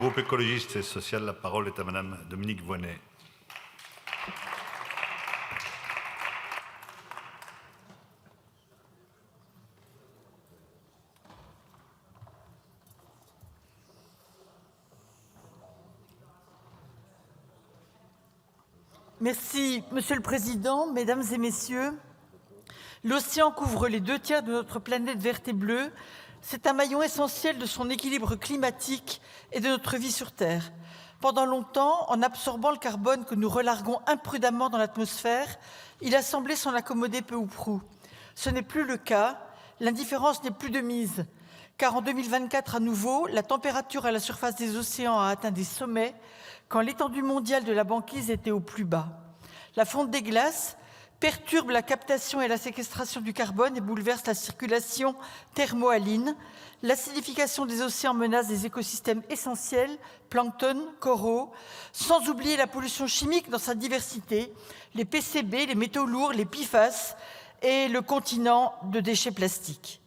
Groupe écologiste et social, la parole est à Madame Dominique Voynet. Merci, Monsieur le Président, Mesdames et Messieurs. L'océan couvre les 2/3 de notre planète verte et bleue. C'est un maillon essentiel de son équilibre climatique et de notre vie sur Terre. Pendant longtemps, en absorbant le carbone que nous relarguons imprudemment dans l'atmosphère, il a semblé s'en accommoder peu ou prou. Ce n'est plus le cas. L'indifférence n'est plus de mise. Car en 2024, à nouveau, la température à la surface des océans a atteint des sommets quand l'étendue mondiale de la banquise était au plus bas. La fonte des glaces perturbe la captation et la séquestration du carbone et bouleverse la circulation thermohaline. L'acidification des océans menace des écosystèmes essentiels, plancton, coraux, sans oublier la pollution chimique dans sa diversité, les PCB, les métaux lourds, les PFAS et le continent de déchets plastiques.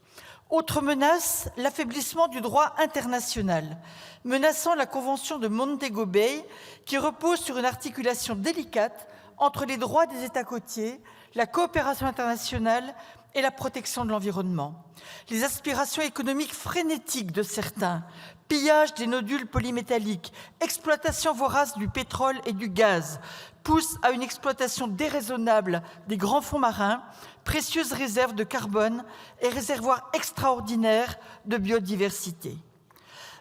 Autre menace, l'affaiblissement du droit international, menaçant la Convention de Montego Bay, qui repose sur une articulation délicate entre les droits des États côtiers, la coopération internationale et la protection de l'environnement. Les aspirations économiques frénétiques de certains, pillage des nodules polymétalliques, exploitation vorace du pétrole et du gaz, poussent à une exploitation déraisonnable des grands fonds marins, précieuses réserves de carbone et réservoirs extraordinaires de biodiversité.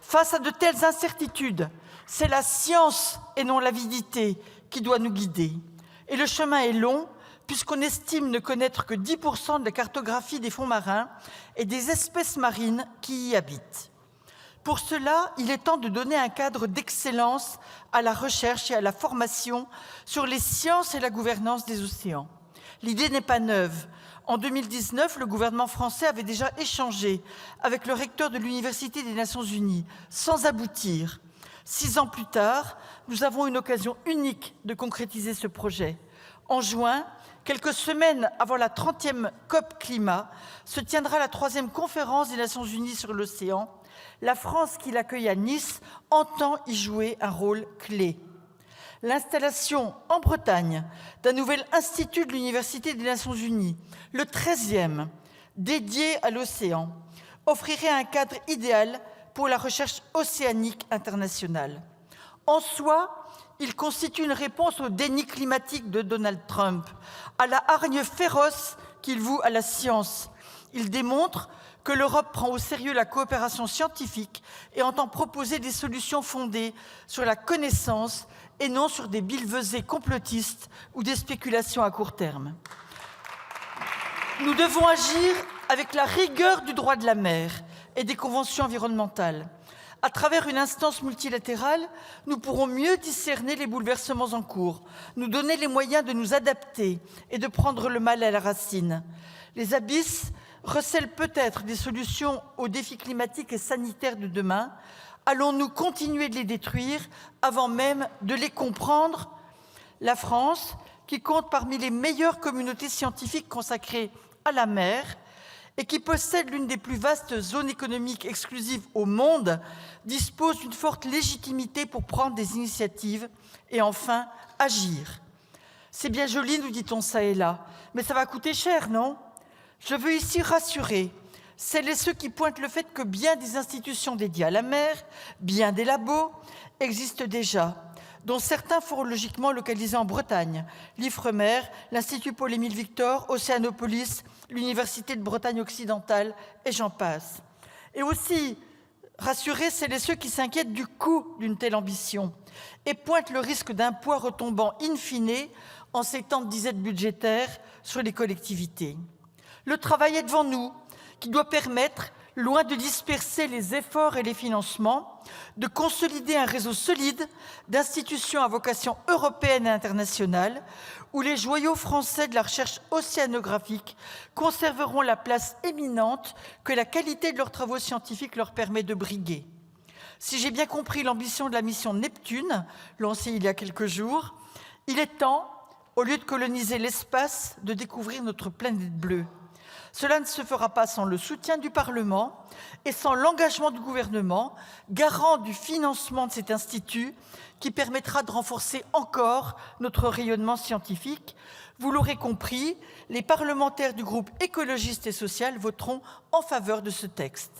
Face à de telles incertitudes, c'est la science et non l'avidité qui doit nous guider. Et le chemin est long, puisqu'on estime ne connaître que 10% de la cartographie des fonds marins et des espèces marines qui y habitent. Pour cela, il est temps de donner un cadre d'excellence à la recherche et à la formation sur les sciences et la gouvernance des océans. L'idée n'est pas neuve. En 2019, le gouvernement français avait déjà échangé avec le recteur de l'Université des Nations Unies, sans aboutir. 6 ans plus tard, nous avons une occasion unique de concrétiser ce projet. En juin, quelques semaines avant la 30e COP Climat, se tiendra la 3e conférence des Nations Unies sur l'océan. La France, qui l'accueille à Nice, entend y jouer un rôle clé. L'installation en Bretagne d'un nouvel institut de l'Université des Nations Unies, le 13e, dédié à l'océan, offrirait un cadre idéal pour la recherche océanique internationale. En soi, il constitue une réponse au déni climatique de Donald Trump, à la hargne féroce qu'il voue à la science. Il démontre que l'Europe prend au sérieux la coopération scientifique et entend proposer des solutions fondées sur la connaissance et non sur des billevesées complotistes ou des spéculations à court terme. Nous devons agir avec la rigueur du droit de la mer et des conventions environnementales. À travers une instance multilatérale, nous pourrons mieux discerner les bouleversements en cours, nous donner les moyens de nous adapter et de prendre le mal à la racine. Les abysses recèlent peut-être des solutions aux défis climatiques et sanitaires de demain. Allons-nous continuer de les détruire avant même de les comprendre? La France, qui compte parmi les meilleures communautés scientifiques consacrées à la mer et qui possède l'une des plus vastes zones économiques exclusives au monde, dispose d'une forte légitimité pour prendre des initiatives et enfin agir. C'est bien joli, nous dit-on ça et là, mais ça va coûter cher, non? Je veux ici rassurer celles et ceux qui pointent le fait que bien des institutions dédiées à la mer, bien des labos, existent déjà, dont certains font logiquement localisés en Bretagne, l'Ifremer, l'Institut Paul-Émile Victor, Océanopolis, l'Université de Bretagne occidentale, et j'en passe. Et aussi rassurer celles et ceux qui s'inquiètent du coût d'une telle ambition et pointent le risque d'un poids retombant in fine en ces temps de disette budgétaire sur les collectivités. Le travail est devant nous, qui doit permettre, loin de disperser les efforts et les financements, de consolider un réseau solide d'institutions à vocation européenne et internationale, où les joyaux français de la recherche océanographique conserveront la place éminente que la qualité de leurs travaux scientifiques leur permet de briguer. Si j'ai bien compris l'ambition de la mission Neptune, lancée il y a quelques jours, il est temps, au lieu de coloniser l'espace, de découvrir notre planète bleue. Cela ne se fera pas sans le soutien du Parlement et sans l'engagement du gouvernement, garant du financement de cet institut qui permettra de renforcer encore notre rayonnement scientifique. Vous l'aurez compris, les parlementaires du groupe écologiste et social voteront en faveur de ce texte.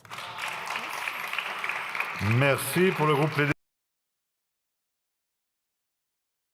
Merci pour le groupe Les